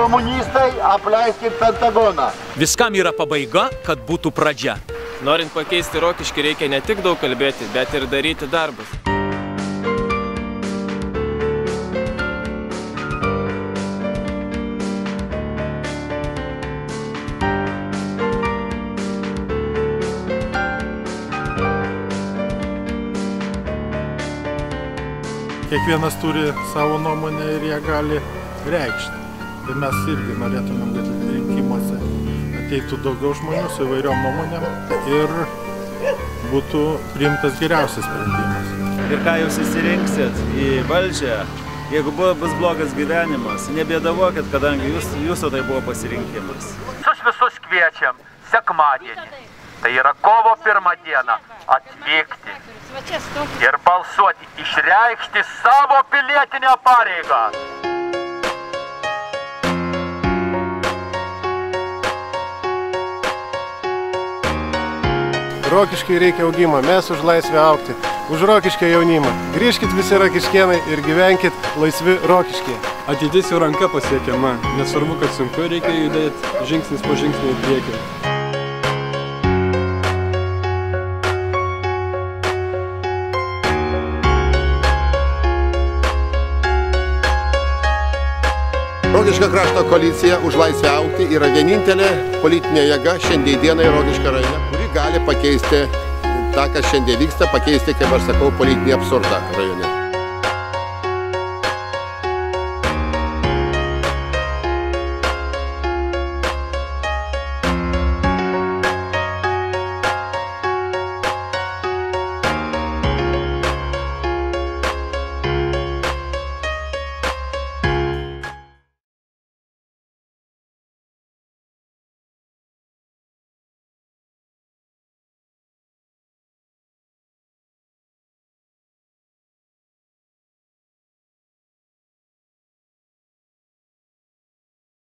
Komunistai, apleiskit Pentagoną. Viskam yra pabaiga, kad būtų pradžia. Norint pakeisti Rokiškį, reikia ne tik daug kalbėti, bet ir daryti darbus. Kiekvienas turi savo nuomonę ir ją gali reikšti. Tai mes irgi norėtumėm, kad rinkimuose ateitų daugiau žmonių su įvairiom nuomonėm ir būtų priimtas geriausias sprendimas. Ir ką jūs įsirinksit į valdžią, jeigu bus blogas gyvenimas, nebėdavokit, kadangi jūsų tai buvo pasirinkimas. Visus kviečiam sekmadienį, tai yra kovo 1 dieną, atvykti ir balsuoti, išreikšti savo pilietinę pareigą. Rokiškai reikia augimą, mes už laisvę augti, už Rokiškio jaunimą. Grįžkit visi rokiškėnai ir gyvenkit laisvi Rokiškyje. Ateitis jau ranka pasiekiama, nesvarbu, kad sunku, reikia judėti žingsnis po žingsnį į priekį. Rokiškio krašto koalicija už laisvę augti yra vienintelė politinė jėga šiandien dienai Rokiškio rajone, kuri gali pakeisti tą, kas šiandien vyksta, pakeisti, kaip aš sakau, politinį absurdą rajone.